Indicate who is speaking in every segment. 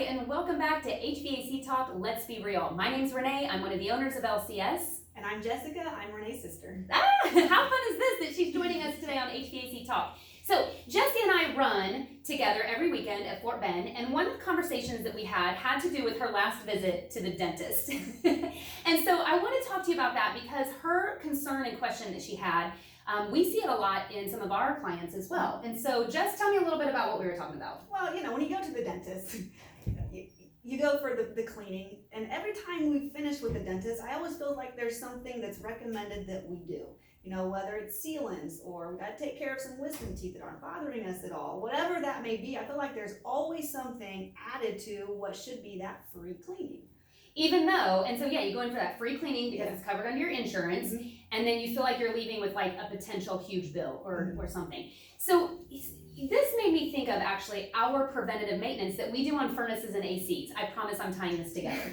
Speaker 1: and welcome back to HVAC Talk, Let's Be Real. My name's Renee, I'm one of the owners of LCS.
Speaker 2: And I'm Jessica, I'm Renee's sister.
Speaker 1: How fun is this that she's joining us today on HVAC Talk? So Jessie and I run together every weekend at Fort Bend, and one of the conversations that we had to do with her last visit to the dentist. And so I want to talk to you about that because her concern and question that she had, we see it a lot in some of our clients as well. And so just tell me a little bit about what we were talking about.
Speaker 2: Well, when you go to the dentist, you go for the cleaning, and every time we finish with the dentist, I always feel like there's something that's recommended that we do. Whether it's sealants or we got to take care of some wisdom teeth that aren't bothering us at all, whatever that may be, I feel like there's always something added to what should be that free cleaning.
Speaker 1: Even though, and so yeah, you go in for that free cleaning because it's covered under your insurance, and then you feel like you're leaving with like a potential huge bill or something. So this made me think of actually our preventative maintenance that we do on furnaces and ACs. I promise I'm tying this together.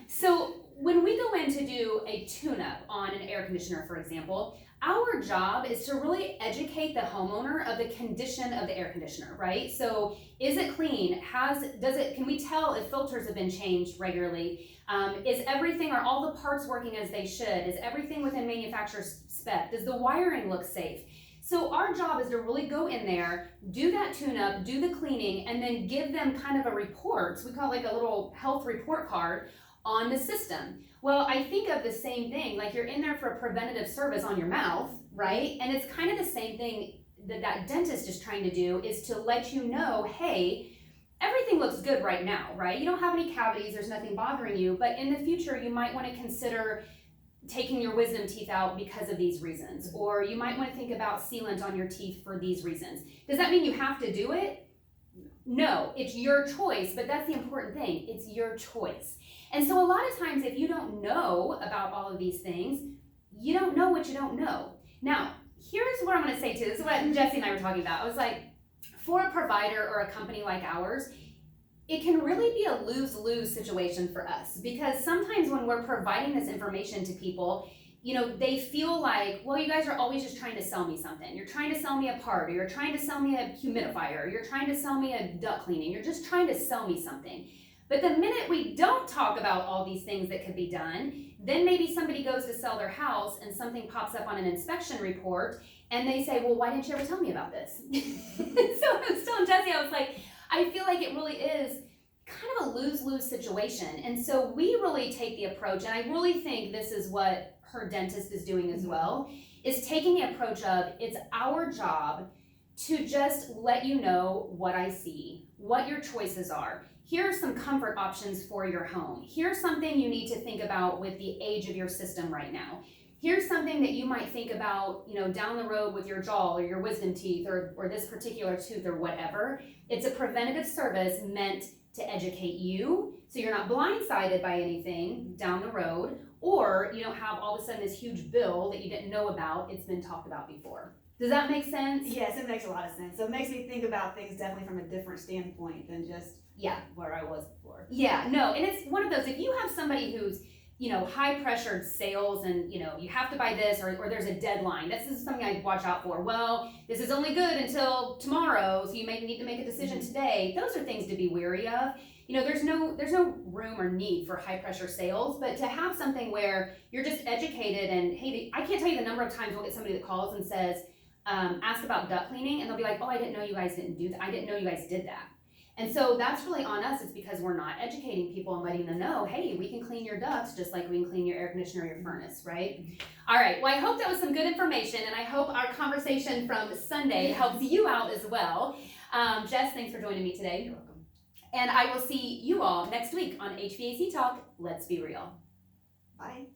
Speaker 1: So when we go in to do a tune-up on an air conditioner, for example, our job is to really educate the homeowner of the condition of the air conditioner, right? So is it clean? Can we tell if filters have been changed regularly? Is everything, are all the parts working as they should? Is everything within manufacturer's spec? Does the wiring look safe? So our job is to really go in there, do that tune-up, do the cleaning, and then give them kind of a report. So we call it like a little health report card on the system. Well, I think of the same thing, like you're in there for a preventative service on your mouth, right? And it's kind of the same thing that dentist is trying to do, is to let you know, hey, everything looks good right now, right? You don't have any cavities, there's nothing bothering you, but in the future you might want to consider taking your wisdom teeth out because of these reasons, or you might want to think about sealant on your teeth for these reasons. Does that mean you have to do it? No, it's your choice, but that's the important thing. It's your choice. And so a lot of times if you don't know about all of these things, you don't know what you don't know. Now, here's what I'm going to say too. This is what Jessie and I were talking about. I was like, for a provider or a company like ours, it can really be a lose-lose situation for us, because sometimes when we're providing this information to people, they feel like, well, you guys are always just trying to sell me something. You're trying to sell me a part, or you're trying to sell me a humidifier, or you're trying to sell me a duct cleaning. You're just trying to sell me something. But the minute we don't talk about all these things that could be done, then maybe somebody goes to sell their house and something pops up on an inspection report and they say, well, why didn't you ever tell me about this? So I was telling Jessie, I was like, I feel like it really is kind of a lose-lose situation. And so we really take the approach, and I really think this is what her dentist is doing as well, is taking the approach of, it's our job to just let you know what I see, what your choices are. Here are some comfort options for your home. Here's something you need to think about with the age of your system right now. Here's something that you might think about, down the road with your jaw or your wisdom teeth or this particular tooth or whatever. It's a preventative service meant to educate you so you're not blindsided by anything down the road, or you don't have all of a sudden this huge bill that you didn't know about. It's been talked about before. Does that make sense?
Speaker 2: Yes, it makes a lot of sense. So it makes me think about things definitely from a different standpoint than just where I was before.
Speaker 1: Yeah, no, and it's one of those, if you have somebody who's high pressured sales and you have to buy this or there's a deadline, this is something I watch out for. Well, this is only good until tomorrow, so you may need to make a decision today. Those are things to be wary of. There's no room or need for high pressure sales, but to have something where you're just educated and, hey, I can't tell you the number of times we'll get somebody that calls and says, ask about duct cleaning, and they'll be like, oh, I didn't know you guys didn't do that. I didn't know you guys did that. And so that's really on us. It's because we're not educating people and letting them know, hey, we can clean your ducts just like we can clean your air conditioner or your furnace, right? All right, well, I hope that was some good information, and I hope our conversation from Sunday helps you out as well. Jess, thanks for joining me today.
Speaker 2: You're welcome.
Speaker 1: And I will see you all next week on HVAC Talk, Let's Be Real.
Speaker 2: Bye.